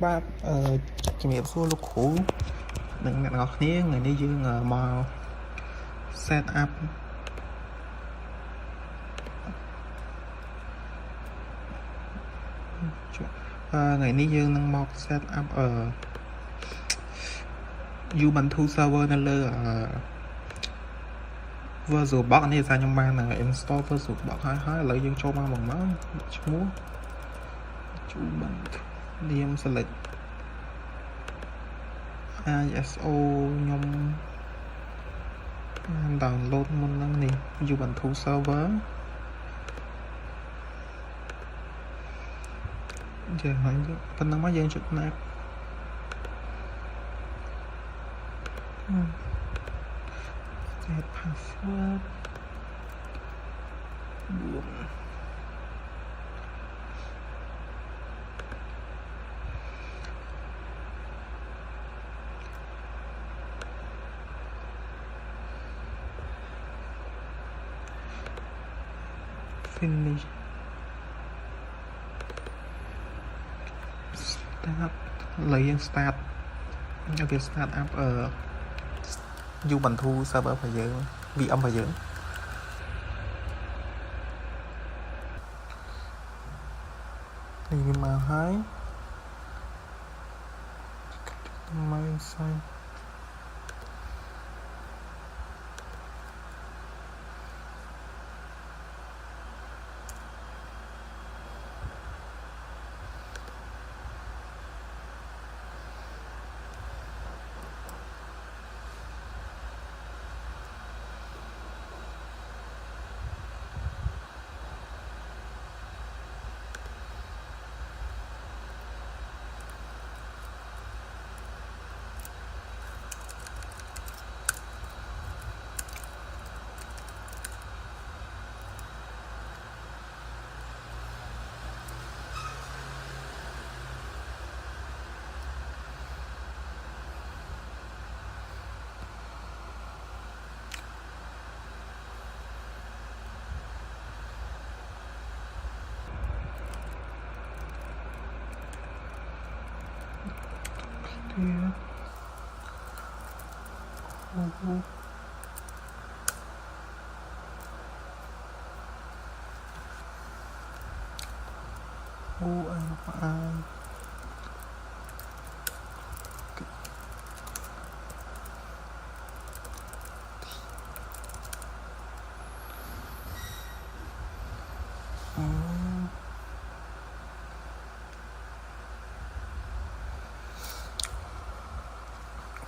បាទជំរាបសួរលោកគ្រូនិងអ្នកទាំងអស់គ្នាថ្ងៃនេះយើងមក set up ថ្ងៃនេះយើងនឹងមក set up Ubuntu server នៅលើVirtualBox នេះសារខ្ញុំបាន install VirtualBox ហើយឥឡូវយើងចូលមកឈ្មោះ Ubuntu name select ISO ខ្ញុំ download មុនហ្នឹងនេះ Ubuntu server ចាំហើយប៉ុណ្ណឹងមកយើងចុច next set password 4 finish start ឥឡូវយើង start វា start up Ubuntu server របស់យើង VM របស់យើងនេះវាមកហើយមកសាយ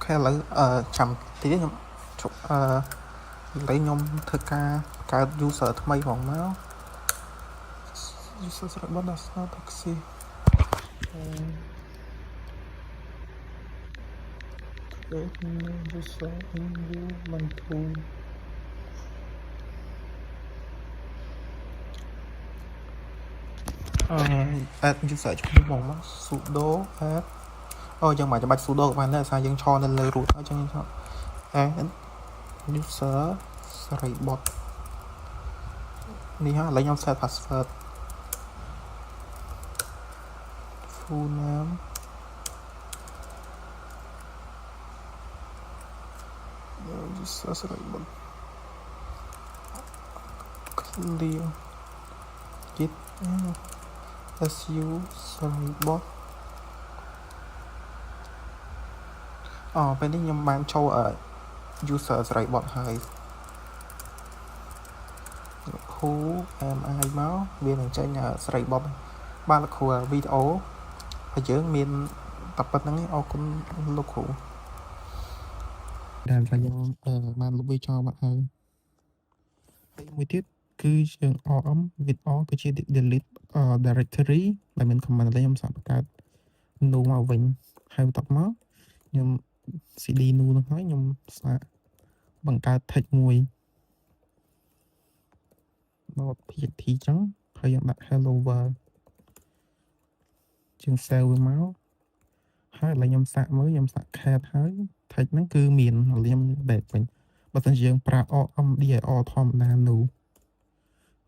ឥឡូវចាំតិចខ្ញុំជប់ឥឡូវខ្ញុំធ្វើការកើត user ថ្មីផងមក user របស់ Dassault Taxi user Ubuntu add user ឈ្មោះមក sudo add យើងមិនចាំបាច់ sudo ក៏បានដែរសារយើងឈរនៅលើ root អញ្ចឹងយើង add user សេរីបតនេះហើយឥឡូវខ្ញុំ set password full name user សេរីបត clear git su សេរីបតពេលនេះខ្ញុំបានចូល user សេរីបតហើយ who am I មកវានឹងចេញសេរីបតបាទលោកគ្រូវីដេអូហើយយើងមានតែប៉ុណ្្នឹងអរគុណលោកគ្រូដែលយើងបានលុបវាចោលបាត់ហើយមួយទៀតគឺយើង rm with all គឺជា delete directory ដែលមាន command ខ្ញុំសាកបង្កើត new មកវិញហើយបន្ទាប់មកខ្ញុំ cd new នោះហើយខ្ញុំសាកបង្កើត text មួយមក pt ចឹងហើយយើងដាក់ hello world ជាង save វាមកហើយឥឡូវខ្ញុំសាកមើលខ្ញុំសាក cat ហើយ text ហ្នឹងគឺមានខ្ញុំ back វិញបើមិនយើងប្រើ rmdir ធម្មតា new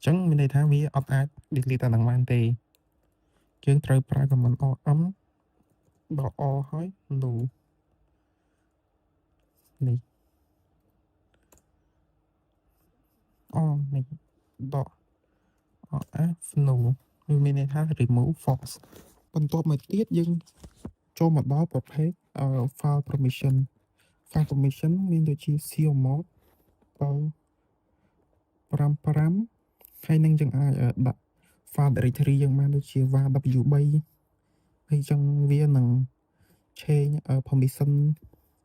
ចឹងមានន័យថាវាអត់អាច delete តែនឹងបានទេយើងត្រូវប្រើ command rm ដក o ហើយ nu នេះ o នេះដក f nu គឺមានន័យថា remove false បន្ទាប់មកទៀតយើងចូលមកដល់ប្រភេទfile permission file permission មានដូចជា CMOD 55ហើយនឹងយើងអាចដាក់ file directory យើងបានដូចជា var w3 ហើយចឹងវានឹង change permission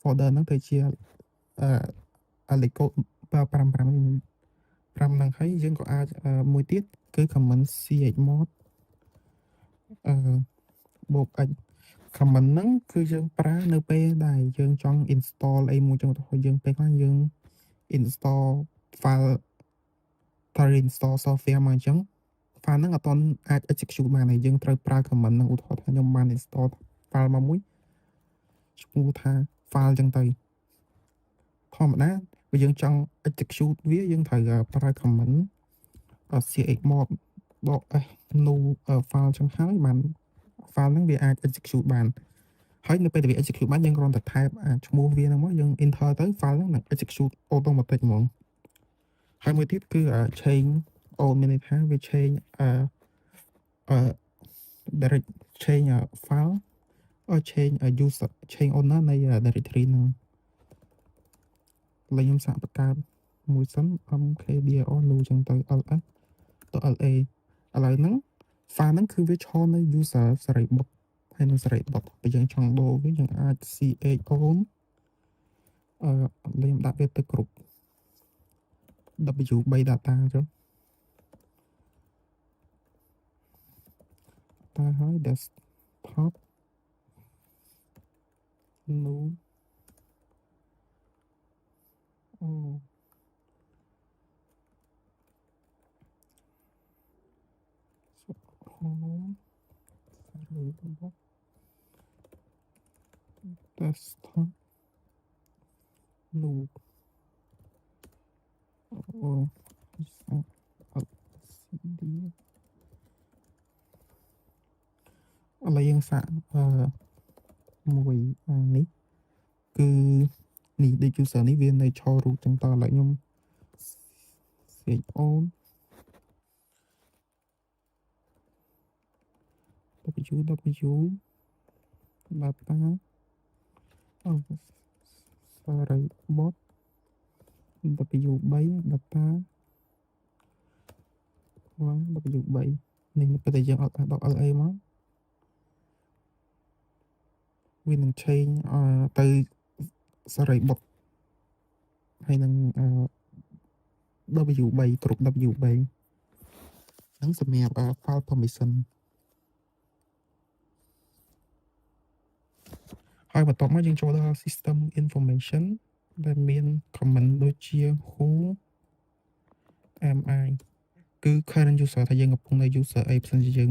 folder ហ្នឹងទៅជាAlico 55ហ្នឹងហើយយើងក៏អាចមួយទៀតគឺ command chmod បូក x command ហ្នឹងគឺយើងប្រើនៅពេលដែលយើងចង់ install អីមួយចឹងទៅយើងពេលខ្លះយើង install file តើ install software មកអញ្ចឹង file ហ្នឹងអត់ទាន់អាច execute បានហើយយើងត្រូវប្រើ command ហ្នឹងឧទាហរណ៍ថាខ្ញុំបាន install file មកមួយឈ្មោះថា file ចឹងទៅធម្មតាបើយើងចង់ execute វាយើងត្រូវប្រើ command chmod ដក s nu file ចឹងហើយបាន file ហ្នឹងវាអាច execute បានហើយនៅពេលដែលវា execute បានយើងគ្រាន់តែថែបឈ្មោះវាហ្នឹងមកយើង enter ទៅ file ហ្នឹងនឹង execute automatic ហ្មងហើយមួយទៀតគឺ change មានន័យថាវា change direct change file change user change owner នៃ directory ហ្នឹងឡើយខ្ញុំសាកបង្កើតមួយសិន mkdir nu ចឹងទៅ ls ទៅ la ឥឡូវហ្នឹង file ហ្នឹងគឺវាឈរនៅ user សេរីបុត្រហើយនឹងសេរីបុត្របើយើងចង់ដូរវាយើងអាច chown លេងដាក់វាទៅគ្រប់ w3 data ចឹងតែហើយ desktop nu អូhome សេរីបុត្រ desktop nu អូcd ឥឡូវយើងសាកមួយនេះគឺនេះដូច user នេះវានៅឈររូបចឹងតឥឡូវខ្ញុំ save on www data សេរីបុត្រ w3 data w3 នេះពេលដែលយើងអត់ដក la មកវានឹង change ទៅសេរីបុត្រហើយនឹងw3 គ្រប់ w3 ហ្នឹងសម្រាប់ file permission ហើយបន្ទាប់មកយើងចូលដល់ system information ដែលមាន comment ដូចជា who am I គឺ current user ថាយើងកំពុងនៅ user អីផ្សេងជាយើង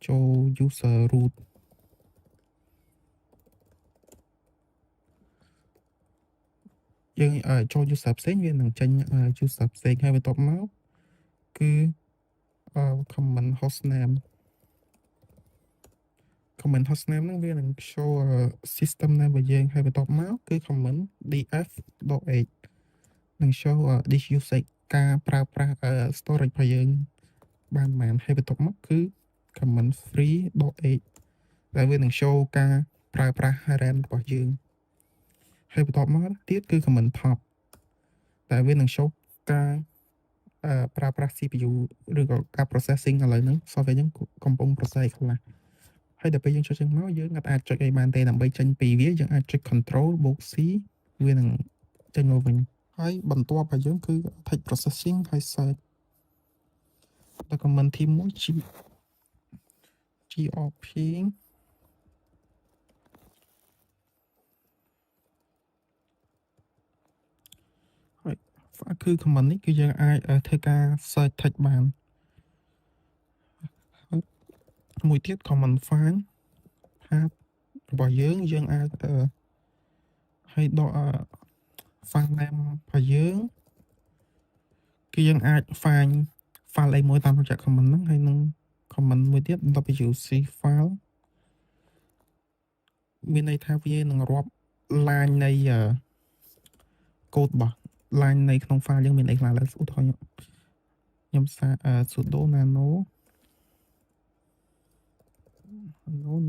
ចូល user root យើងចូល user ផ្សេងវានឹងចេញ user ផ្សេងហើយបន្ទាប់មកគឺ comment hostname comment hostname ហ្នឹងវានឹង show system name របស់យើងហើយបន្ទាប់មកគឺ comment df.h នឹង show this usage ការប្រើប្រាស់ storage របស់យើងបានប៉ុន្មានហើយបន្ទាប់មកគឺ comment free.h ដែលវានឹង show ការប្រើប្រាស់ RAM របស់យើងហើយបន្ទាប់មកទៀតគឺ comment top តែវានឹង show ការប្រើប្រាស់ CPU ឬក៏ការ processing ឥឡូវហ្នឹង software ហ្នឹងកំពុង process ខ្លះហើយដល់ពេលយើងចុចចឹងមកយើងអាចចុចអីបានទេដើម្បីចេញពីវាយើងអាចចុច control បូក c វានឹងចេញមកវិញហើយបន្ទាប់របស់យើងគឺ text processing ហើយ search ដល់ comment ទី1 grp ហើយគឺ comment នេះគឺយើងអាចធ្វើការ search text បានមួយទៀត comment find ថារបស់យើងអាចហើយដក file name របស់យើងគឺយើងអាច find file អីមួយតាមរយៈ comment ហ្នឹងហើយនឹង comment មួយទៀត wc file មានន័យថាវានឹងរាប់ line នៃcode របស់ line នៃក្នុង file យើងមានអីខ្លះឡើយឧទាហរណ៍ខ្ញុំសាកsudo nano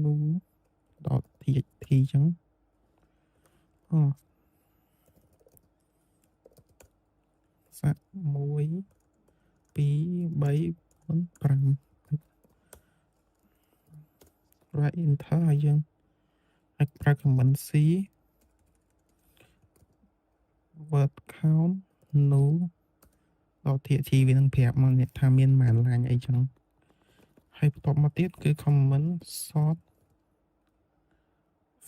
nu .txt អញ្ចឹងសាក1 2 3 4 5 right enter ហើយយើងអាចប្រើ command C word count nu .txt វានឹងប្រាប់មកអ្នកថាមានប៉ុន្មាន line អីចឹងហើយបន្ទាប់មកទៀតគឺ command sort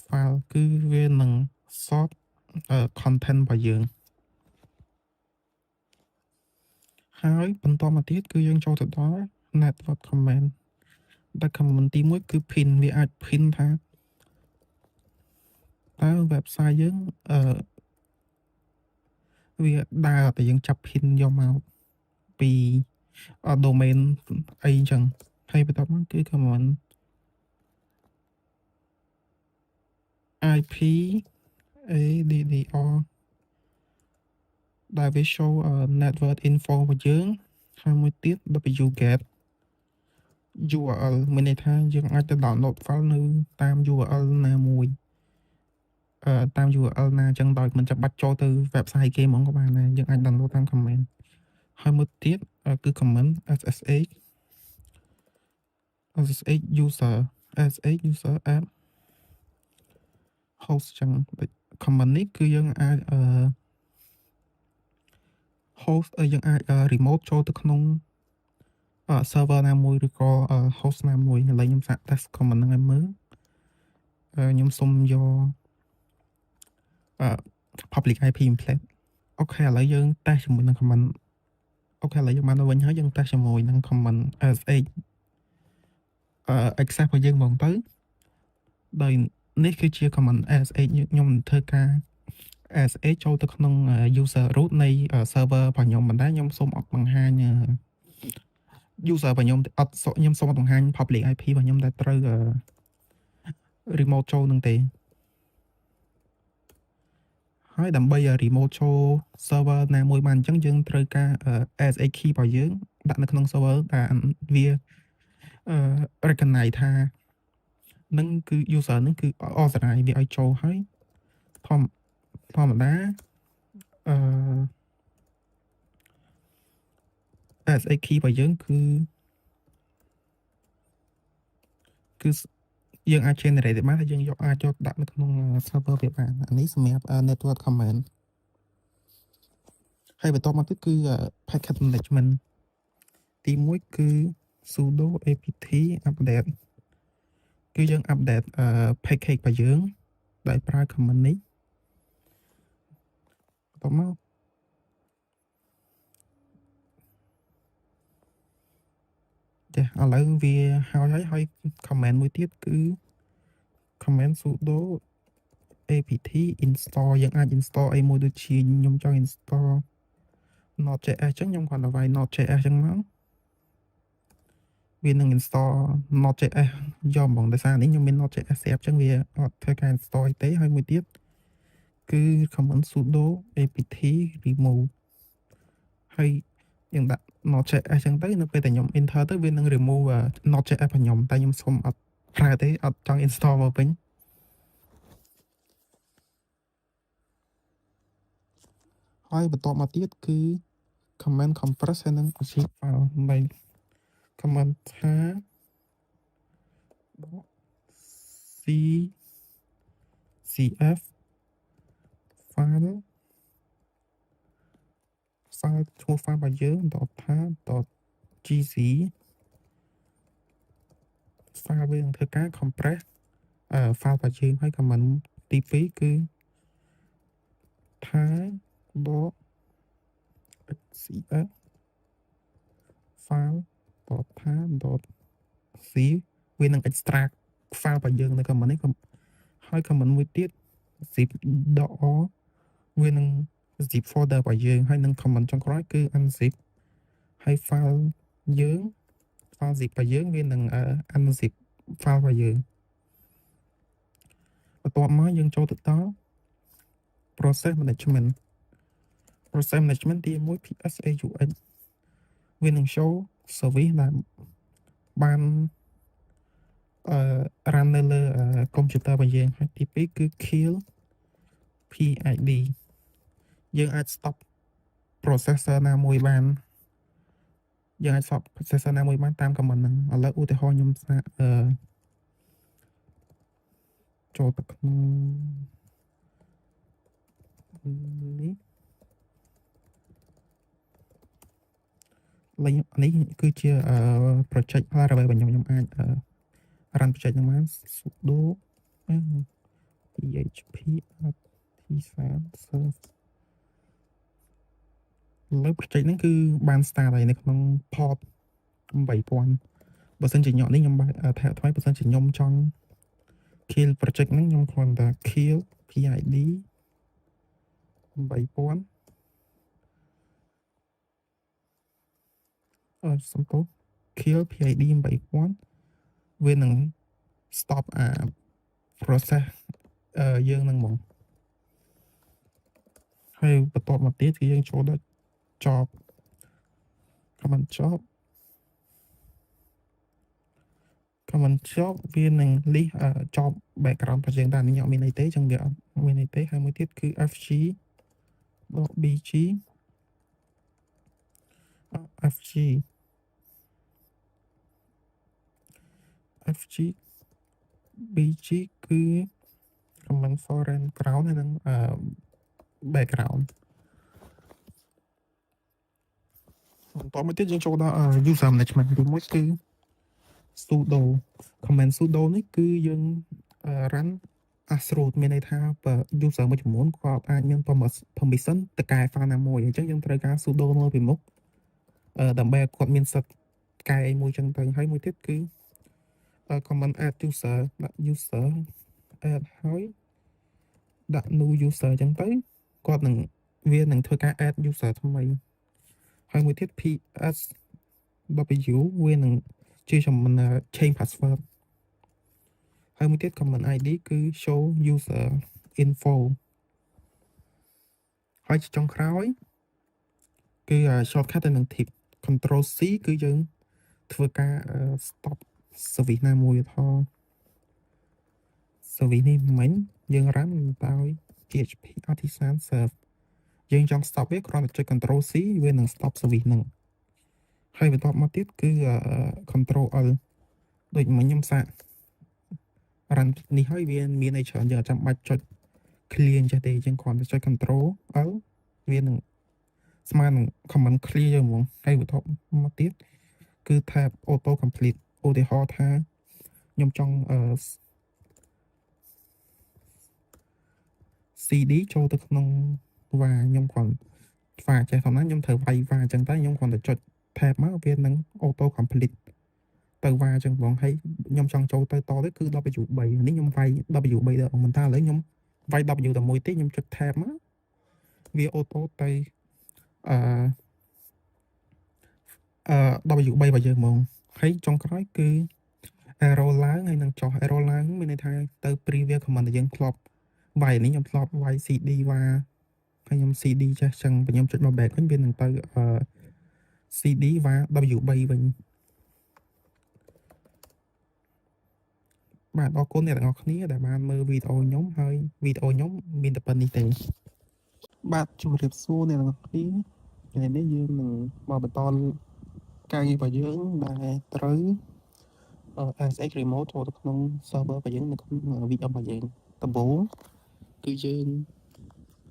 file គឺវានឹង sort content របស់យើងហើយបន្តមកទៀតគឺយើងចូលទៅដល់ network command ដែល command ទី1គឺ pin វាអាច pin ថាតើ website យើងវាដើរតែយើងចាប់ pin យកមកពី domain អីចឹងហើយបន្ទាប់មកគឺ command IP addr ដែលវា show network info របស់យើងហើយមួយទៀត wget URL មានន័យថាយើងអាចទៅ download file នៅតាម URL ណាមួយតាម URL ណាចឹងដោយមិនចាំបាច់ចូលទៅ website គេហ្មងក៏បានដែរយើងអាច download តាម comment ហើយមួយទៀតគឺ comment SSH user SSH user app host ចឹង comment នេះគឺយើងអាច host យើងអាច remote ចូលទៅក្នុងserver ណាមួយឬក៏ host ណាមួយឥឡូវខ្ញុំសាក test comment ហ្នឹងឲ្យមើលខ្ញុំសុំយក public IP template អូខេឥឡូវយើង test ជាមួយនឹង comment អូខេឥឡូវយើងបានទៅវិញហើយយើង test ជាមួយនឹង comment SSH access របស់យើងហ្មងទៅដោយនេះគឺជា comment SSH ខ្ញុំធ្វើការ SSH ចូលទៅក្នុង user root នៃ server របស់ខ្ញុំមិនដែរខ្ញុំសូមអត់បង្ហាញ user របស់ខ្ញុំអត់ខ្ញុំសូមអត់បង្ហាញ public IP របស់ខ្ញុំដែលត្រូវ remote ចូលនឹងទេហើយដើម្បី remote ចូល server ណាមួយបានអញ្ចឹងយើងត្រូវការ SSH key របស់យើងដាក់នៅក្នុង server ដែលវា recognize ថានឹងគឺ user នឹងគឺ authorize វាឲ្យចូលហើយធម្មតា SSH key របស់យើងគឺយើងអាច generate បានហើយយើងអាចយកដាក់នៅក្នុង server វាបានអានេះសម្រាប់ network command ហើយបន្តមកទៀតគឺ packet management ទី1គឺ sudo apt update គឺយើង update package របស់យើងដោយប្រើ command នេះបន្តមកចាឥឡូវវាហើយ command មួយទៀតគឺ command sudo apt install យើងអាច install អីមួយដូចជាខ្ញុំចង់ install Node.js ចឹងខ្ញុំគ្រាន់តែវាយ Node.js ចឹងមកវានឹង install Node.js យកហ្មងដោយសារនេះខ្ញុំមាន Node.js ស្រាប់ចឹងវាអត់ធ្វើការ install ទេហើយមួយទៀតគឺ command sudo apt remove ហើយយើងដាក់ Node.js ចឹងទៅនៅពេលដែលខ្ញុំ enter ទៅវានឹង remove Node.js របស់ខ្ញុំតែខ្ញុំសុំអត់ប្រើទេអត់ចង់ install មកវិញហើយបន្តមកទៀតគឺ command compress ហើយនឹង archive file ដើម្បី command ថា cf file ឈ្មោះ file របស់យើងថា .gz file វានឹងធ្វើការ compress file របស់យើងហើយ command ទី2គឺថា .cf file ថា .c វានឹង extract file របស់យើងនៅ command នេះហើយ command មួយទៀត zip.r វានឹង zip folder របស់យើងហើយនឹង command ចុងក្រោយគឺ unzip ហើយ file យើង file zip របស់យើងវានឹង unzip file របស់យើង ទាប់មកយើងចូលទៅដល់ process management ទី1 PSAUX វានឹង show service ដែលបាន run នៅលើ computer របស់យើងហើយទី2គឺ kill PID យើងអាច stop processor ណាមួយបានយើងអាច stop processor ណាមួយបានតាម command ហ្នឹងឥឡូវឧទាហរណ៍ខ្ញុំសាកចូលទៅក្នុងនេះនេះគឺជា project Laravel របស់ខ្ញុំអាច run project ហ្នឹងបាន sudo php artisan serve លើ project ហ្នឹងគឺបាន start ហើយនៅក្នុង port 8000បើសិនជាញ៉ក់នេះខ្ញុំថាថ្មីបើសិនជាខ្ញុំចង់ kill project ហ្នឹងខ្ញុំគ្រាន់តែ kill PID 8000សំទោស kill PID 8000វានឹង stop process យើងហ្នឹងហ្មងហើយបន្ទាប់មកទៀតគឺយើងចូលដល់ job command job វានឹង list job background របស់យើងដែរនេះអត់មានអីទេចឹងវាអត់មានអីទេហើយមួយទៀតគឺ fg.bg fg.bg គឺ command foreign ground ហើយនឹង background បន្តមកទៀតយើងចូលដល់ user management ទី1គឺ sudo command sudo នេះគឺយើង run as root មានន័យថាបើ user មួយចំនួនគាត់អាចមាន permission ទៅកែ file ណាមួយអញ្ចឹងយើងត្រូវការ sudo នៅពីមុខដើម្បីឲ្យគាត់មានសិទ្ធិកែមួយចឹងទៅហើយមួយទៀតគឺ command add user ដាក់ user add ហើយដាក់ new user ចឹងទៅគាត់នឹងវានឹងធ្វើការ add user ថ្មីហើយមួយទៀត PSW វានឹងជាចំណ change password ហើយមួយទៀត command ID គឺ show user info ហើយចុងក្រោយគឺ shortcut ទៅនឹង tip control C គឺយើងធ្វើការ stop service ណាមួយថត service នេះមិញយើង run ដោយ PHP artisan serve យើងចង់ stop វាគ្រាន់តែចុច control C វានឹង stop service ហ្នឹងហើយបន្ទាប់មកទៀតគឺ control L ដូចមិញខ្ញុំសាក run នេះហើយវាមានអីច្រើនយើងអត់ចាំបាច់ចុច clear ចេះទេយើងគ្រាន់តែចុច control L វានឹងស្មើនឹង command clear យើងហ្មងហើយបន្ទាប់មកទៀតគឺ tab auto complete ឧទាហរណ៍ថាខ្ញុំចង់ CD ចូលទៅក្នុងវាខ្ញុំគ្រាន់វាចេះធម្មតាខ្ញុំត្រូវវាយវាអញ្ចឹងតែខ្ញុំគ្រាន់តែចុច tab មកវានឹង auto complete ទៅវាអញ្ចឹងហ្មងហើយខ្ញុំចង់ចូលទៅតទៅគឺ W3 នេះខ្ញុំវាយ W3 ដល់មិនតាឥឡូវខ្ញុំវាយ W តែមួយទេខ្ញុំចុច tab មកវា auto ទៅW3 របស់យើងហ្មងហើយចុងក្រោយគឺ arrow ឡើងហើយនឹងចុះ arrow ឡើងមានន័យថាទៅ previous command ដែលយើងធ្លាប់វាយនេះខ្ញុំធ្លាប់វាយ CD វ៉ាហើយខ្ញុំ CD ចេះចឹងបើខ្ញុំចុចមក back វិញវានឹងទៅ CD វ៉ា W3 វិញបាទអរគុណអ្នកទាំងអស់គ្នាដែលបានមើលវីដេអូខ្ញុំហើយវីដេអូខ្ញុំមានតែប៉ុណ្្នេះទេបាទជម្រាបសួរអ្នកទាំងអស់គ្នាថ្ងៃនេះយើងនឹងមកបន្តការងាររបស់យើងដែលត្រូវ SX remote ចូលទៅក្នុង server របស់យើងនៅក្នុង VM របស់យើងដំបូងគឺយើង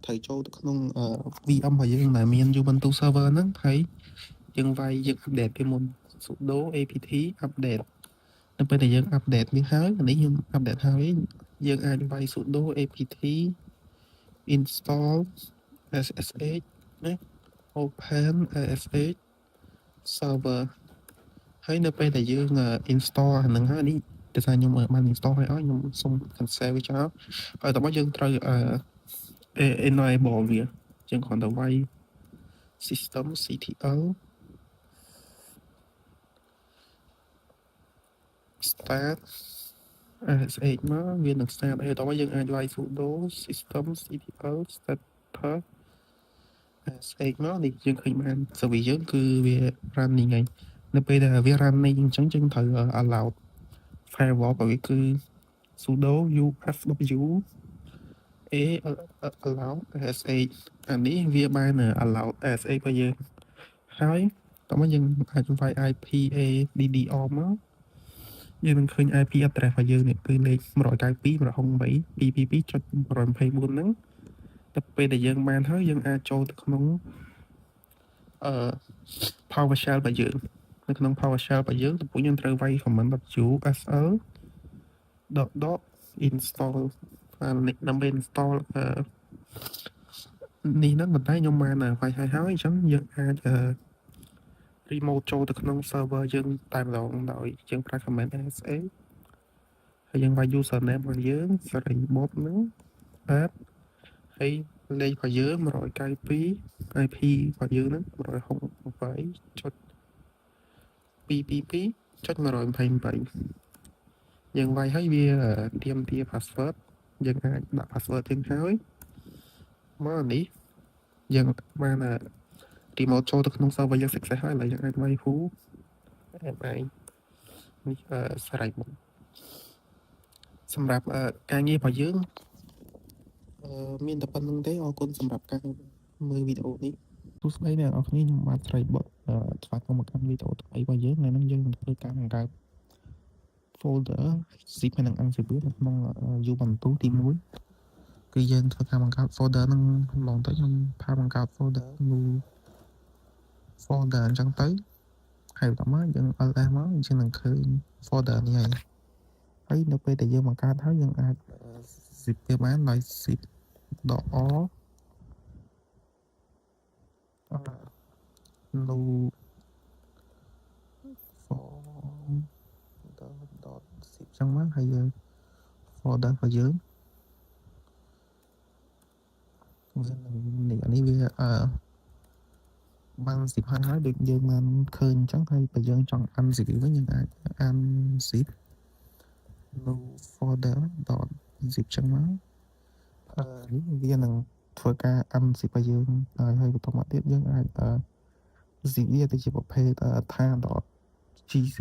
ត្រូវចូលទៅក្នុង VM របស់យើងដែលមាន Ubuntu server ហ្នឹងហើយយើងវាយយើង update ពីមុន sudo apt update នៅពេលដែលយើង update នេះហើយនេះខ្ញុំ update ហើយយើងអាចវាយ sudo apt install ssh ណា open ssh server ហើយនៅពេលដែលយើង install អាហ្នឹងហើយនេះតែថាខ្ញុំបាន install ហើយខ្ញុំសុំ cancel វាចោលហើយតោះមកយើងត្រូវ enable វាយើងគ្រាន់តែវាយ system ctl start sh មកវានឹង start ហើយតោះមកយើងអាចវាយ sudo systemctl starter sh មកនេះយើងឃើញបាន server យើងគឺវា running ហើយនៅពេលដែលវា running អញ្ចឹងយើងត្រូវ allow firewall របស់វាគឺ sudo ufw a allow sh អានេះវាបាន allow sh របស់យើងហើយតោះមកយើងអាចវាយ IP addr មកយើងនឹងឃើញ IP address របស់យើងនេះគឺលេខ192.168.222.124ហ្នឹងតែពេលដែលយើងបានហើយយើងអាចចូលទៅក្នុងPowerShell របស់យើងនៅក្នុង PowerShell របស់យើងទំពុកយើងត្រូវវាយ command .usl install ដើម្បី install នេះហ្នឹងប៉ុន្តែខ្ញុំបានវាយហើយអញ្ចឹងយើងអាច remote ចូលទៅក្នុង server យើងតែម្ដងដោយយើងប្រើ command sa ហើយយើងវាយ username របស់យើងសេរីបបហ្នឹង add ហើយលេខរបស់យើង192 IP របស់យើងហ្នឹង168.222.128យើងវាយហើយវាទាមទារ password យើងអាចដាក់ password យើងហើយមកនេះយើងបាន remote ចូលទៅក្នុង server យើង success ហើយឥឡូវយើងអាចវាយ who mi នេះស្រេចមកសម្រាប់ការងាររបស់យើងមានតែប៉ុណ្្នឹងទេអរគុណសម្រាប់ការមើលវីដេអូនេះសួស្តីអ្នកនរគ្នាខ្ញុំបាទស្រីបុតស្វាគមន៍មកកាន់វីដេអូថ្មីរបស់យើងថ្ងៃនេះយើងនឹងធ្វើការបង្កើត folder zip និង unzip នៅក្នុង Ubuntu ទី1គឺយើងធ្វើការបង្កើត folder នឹងឡងទៅខ្ញុំផាបង្កើត folder អញ្ចឹងទៅហើយបន្តមកយើង ls មកយើងនឹងឃើញ folder នេះហើយនៅពេលដែលយើងបង្កើតហើយយើងអាច zip វាបានដោយ zip .or no folder.zip ចឹងមកហើយយើង folder របស់យើងនេះវាបាន zip ហើយដូចយើងបានឃើញអញ្ចឹងហើយបើយើងចង់ unzip វិញយើងអាច unzip no folder.zip ចឹងមកនេះវានឹងធ្វើការ unzip ឲ្យយើងហើយបន្តមកទៀតយើងអាចzip វាទៅជាប្រភេទថា .gc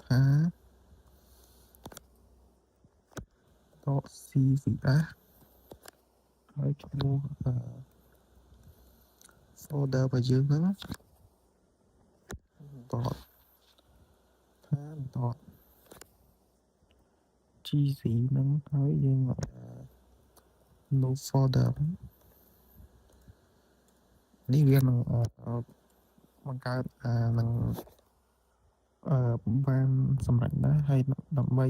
ថា .cvs ហើយឈ្មោះfolder របស់យើងហ្នឹង .gc ហ្នឹងហើយយើង no folder នេះវានឹងបង្កើតនឹងបានសម្រាប់ដែរហើយដើម្បី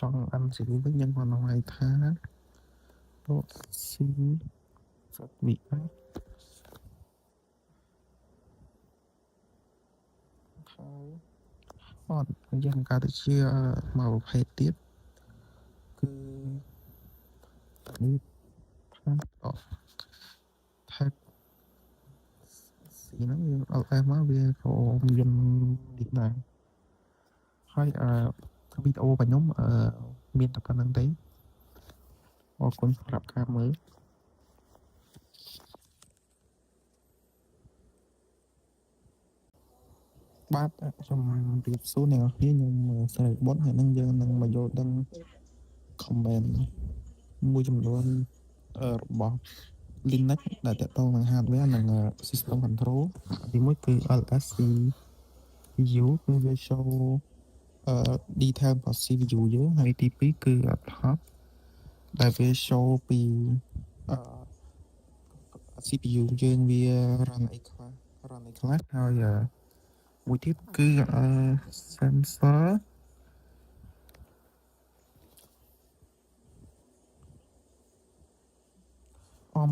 ចង់ unzip វិញយើងក៏នឹងឲ្យថា .cvs ហើយអត់យើងបង្កើតទៅជាមកប្រភេទទៀតគឺនេះថា tag C ហ្នឹងយើង ls មកវាក៏មាននេះដែរហើយវីដេអូរបស់ខ្ញុំមានតែប៉ុណ្្នឹងទេអរគុណសម្រាប់ការមើលបាទខ្ញុំជម្រាបសួរអ្នកនរគ្នាខ្ញុំស្រីបុតហើយនឹងយើងនឹងមកយល់ដឹង comment មួយចំនួនរបស់ Linux ដែលតកតងនឹង hardware និង system control ទីមួយគឺ lscpu គឺវា show detail របស់ CPU យើងហើយទី2គឺ top ដែលវា show ពី CPU យើងវា run អីខ្លះហើយមួយទៀតគឺ sensor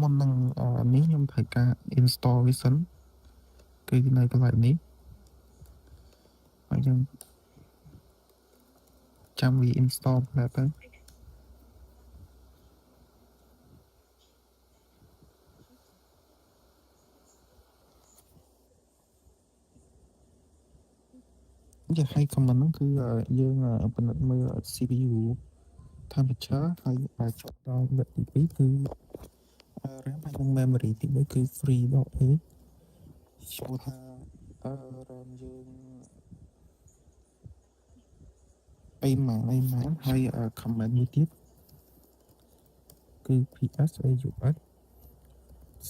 មុននឹងនេះខ្ញុំត្រូវការ install វាសិនគឺនៅកន្លែងនេះហើយយើងចាំវា install ទៅនិយាយឲ្យ comment ហ្នឹងគឺយើងពិនិត្យមើល CPU temperature ហើយចុះដល់បិទទី2គឺ RAM ហើយនឹង memory ទី3គឺ free ដល់ A ចូលថា RAM យើងអីម៉ានហើយ comment មួយទៀតគឺ PS AUX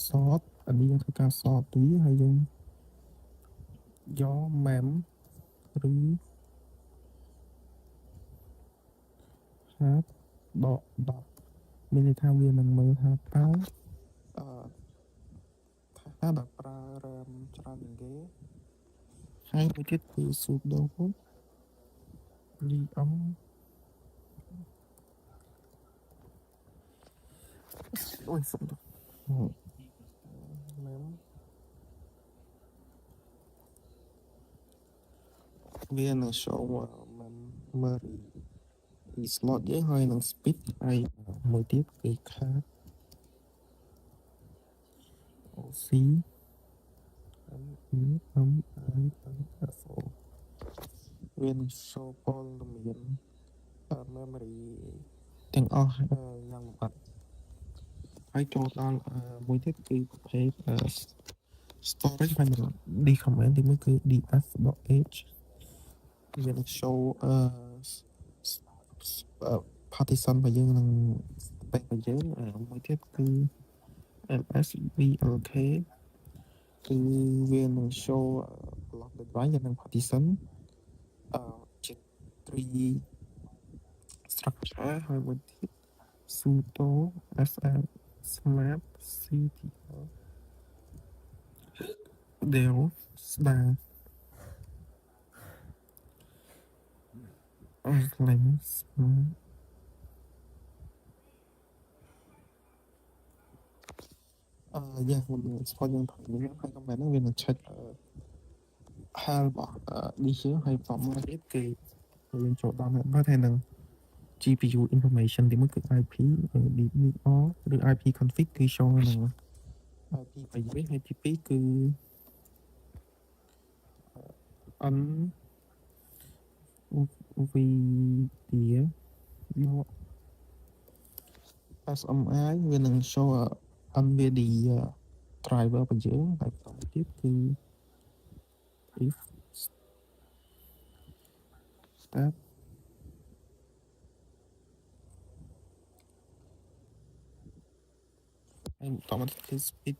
sort អានេះយើងធ្វើការ sort ទីហើយយើងយក mem ឬ hard ដក10មានន័យថាវានឹងមើលថាតើថាដល់ប្រើ RAM ច្រើនជាងគេហើយមួយទៀតគឺ sudo liom អូយសុំទៅ mem វានឹង show memory slot យើងហើយនឹង speed ហើយមួយទៀតគឺ card OC MIFO វានឹង show ព័ត៌មាន memory ទាំងអស់យ៉ាងលម្អិតហើយចូលដល់មួយទៀតគឺប្រភេទ storage ហើយនឹង decomment ទីមួយគឺ df.h វានឹង show partition របស់យើងនឹង space របស់យើងមួយទៀតគឺ lsblk គឺវានឹង show block device និង partition ជា 3 structure ហើយមួយទៀត sudo sl smart ctl del star lens yeah មុននឹង export យើងថតនេះហើយ comment ហ្នឹងវានឹង check HAL របស់ DC ហើយបន្តមកទៀតគឺយើងចូលដល់ហើយហើយនឹង GPU information ទីមួយគឺ IP DDR ឬ IP config គឺ show នៅនឹង IP 8វិញហើយទី2គឺ NVIDIA SMI វានឹង show NVIDIA driver របស់យើងហើយបន្តទៀតគឺ if start ហើយបន្តមកគឺ speed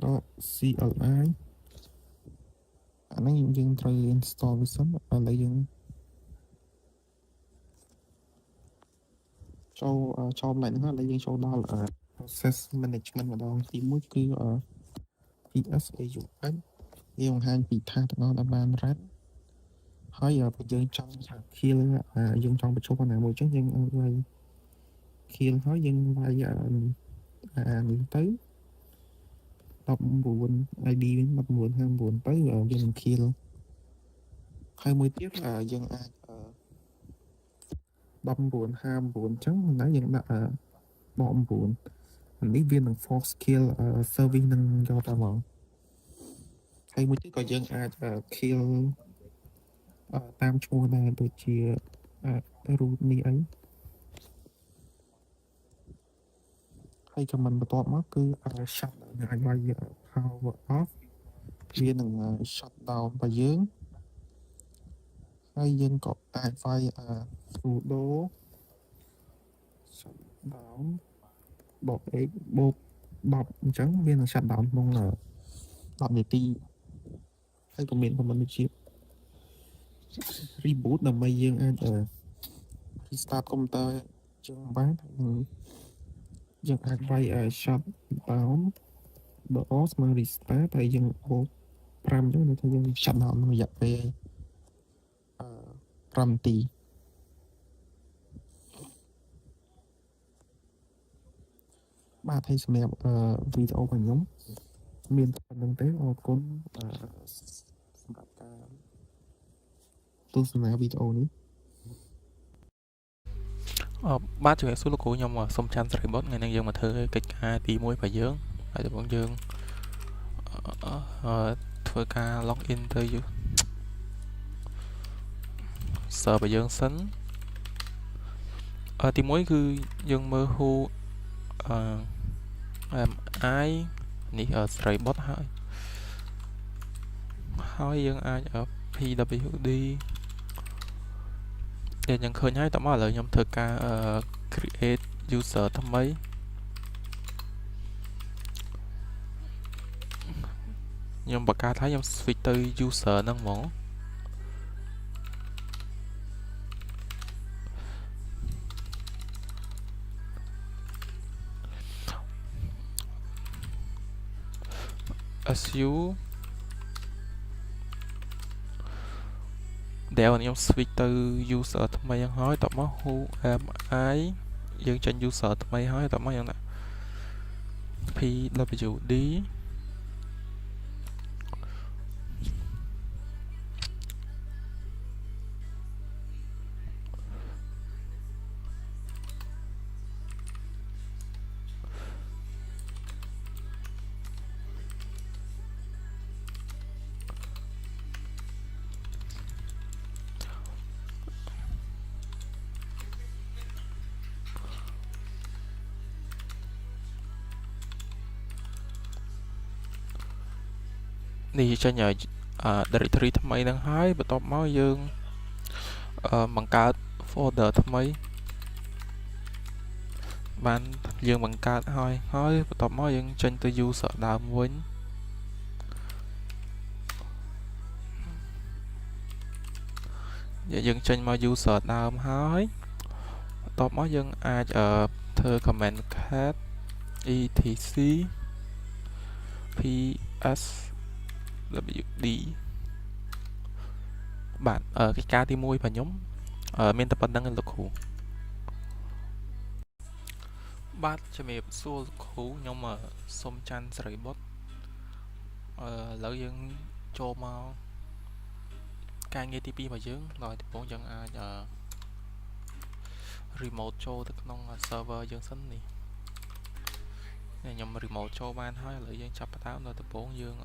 ដល់ CLI អានេះយើងត្រូវ install វាសិនឥឡូវយើងចូលម្លេចហ្នឹងឥឡូវយើងចូលដល់ process management ម្ដងទី1គឺ PS AUX វាបង្ហាញពីថាទាំងអស់ដែលបាន run ហើយបើយើងចង់ថា kill យើងចង់បញ្ចុះប៉ុណ្ណាមួយអញ្ចឹងយើងវាយ kill ហើយយើងវាយនេះទៅ19 ID វិញ1959ទៅវានឹង kill ហើយមួយទៀតយើងអាច1959អញ្ចឹងណាយើងដាក់បក9អានេះវានឹង force kill service នឹងយកតាមមកហើយមួយទៀតក៏យើងអាច kill តាមឈ្មោះដែរដូចជា root នេះអីហើយ command បន្ទាប់មកគឺ shut យើងអាចវាយ power off វានឹង shut down របស់យើងហើយយើងក៏អាចវាយ sudo shut down .x បូក10អញ្ចឹងវានឹង shut down ក្នុង10នាទីហើយក៏មាន command ដូចជា reboot ដើម្បីយើងអាច restart computer ជាងបានយើងអាចវាយ shut down បើ off ស្មើ restart ហើយយើងបូក5អញ្ចឹងគឺថាយើង shut down ក្នុងរយៈពេល5នាទីបាទហើយសម្រាប់វីដេអូរបស់ខ្ញុំមានប៉ុណ្្នឹងទេអរគុណសម្រាប់ការទស្សនាវីដេអូនេះបាទជំរាបសួរលោកគ្រូខ្ញុំសុំច័ន្ទសេរីបុត្រថ្ងៃនេះយើងមកធ្វើកិច្ចការទី1របស់យើងហើយដំបូងយើងធ្វើការ log in ទៅ server យើងសិន ទីមួយគឺយើងមើល who am I នេះស្រីបុតហើយយើងអាច pwd ដែលយើងឃើញហើយតោះមកឥឡូវខ្ញុំធ្វើការ create user ថ្មីខ្ញុំបង្កើតហើយខ្ញុំ switch ទៅ user ហ្នឹងហ្មងsu ដែលខ្ញុំ switch ទៅ user ថ្មីហ្នឹងហើយតោះមក who am I យើងចេញ user ថ្មីហើយតោះមកយើងដាក់ pwdនេះចេញឲ្យ directory ថ្មីហ្នឹងហើយបន្ទាប់មកយើងបង្កើត folder ថ្មីបានយើងបង្កើតហើយបន្ទាប់មកយើងចេញទៅ user ដើមវិញយើងចេញមក user ដើមហើយបន្ទាប់មកយើងអាចធ្វើ command cat etc pswd បាទកិច្ចការទី1របស់ខ្ញុំមានតែប៉ុណ្្នឹងលោកគ្រូបាទជំរាបសួរលោកគ្រូខ្ញុំសុំច័ន្ទសេរីបុត្រឥឡូវយើងចូលមកការងារទី2របស់យើងដោយដំបូងយើងអាច remote ចូលទៅក្នុង server យើងសិននេះខ្ញុំ remote ចូលបានហើយឥឡូវយើងចាប់ផ្ដើមដោយដំបូងយើង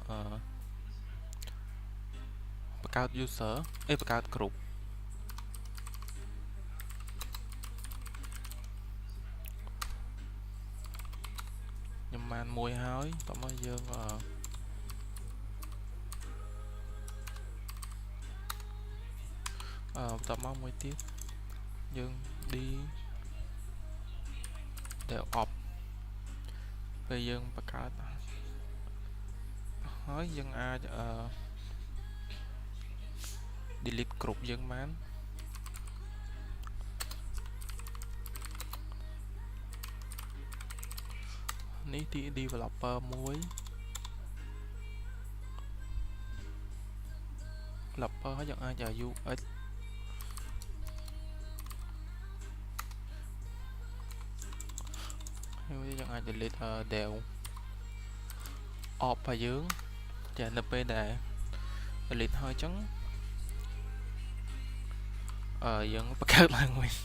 បង្កើត user បង្កើត group ខ្ញុំបានមួយហើយតោះមកយើងបន្ទាប់មកមួយទៀតយើង develop ពេលយើងបង្កើតហើយយើងអាចdelete group យើងបាននេះទី developer 1 developer ហើយយើងអាច UX ហើយយើងអាច delete dev op របស់យើងចានៅពេលដែល delete ហើយអញ្ចឹងយើងបង្កើតឡើងវិញ1 2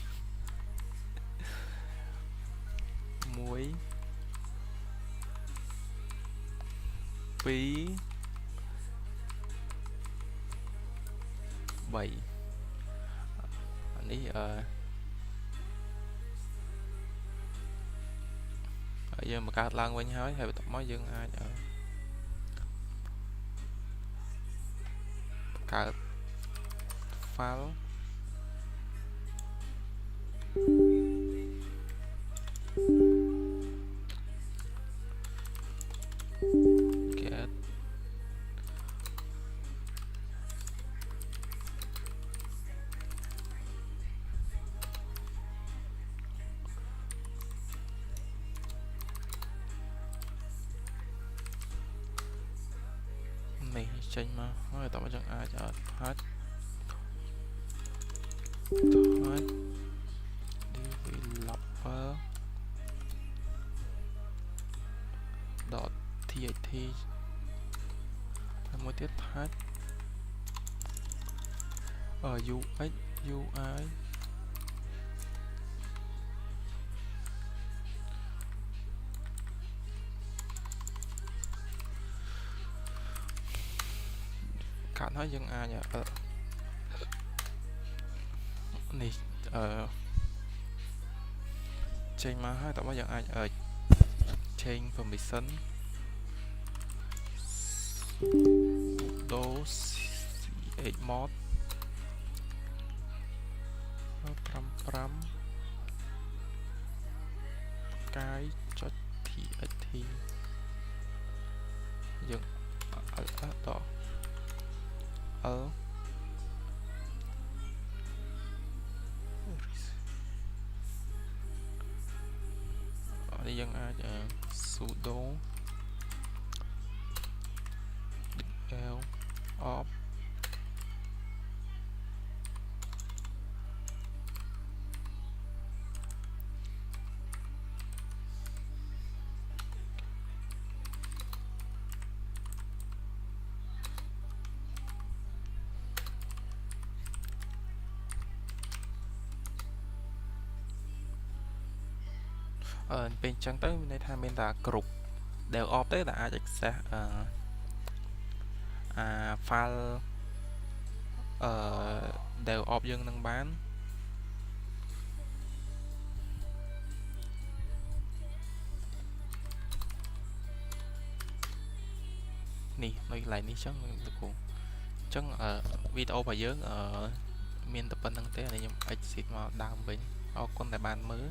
3នេះយើងបង្កើតឡើងវិញហើយបន្ទាប់មកយើងអាចបង្កើត file get nàyចេញមកហើយតោះយើងអាចtouch developer .txt ហើយមួយទៀត touch UX UIកាត់ហើយយើងអាចនេះ ចេញមកហើយតើមកយើងអាចchange permission sudo chmod 55កាយចុច txt យើងតl នេះយើងអាច sudo del opពេលអញ្ចឹងទៅមានន័យថាមានតែគ្រប់ del op ទេដែលអាច access file del op យើងនឹងបាននេះនៅកន្លែងនេះចឹងលោកគ្រូអញ្ចឹងវីដេអូរបស់យើងមានតែប៉ុណ្្នឹងទេខ្ញុំ exit មកដើមវិញអរគុណដែលបានមើល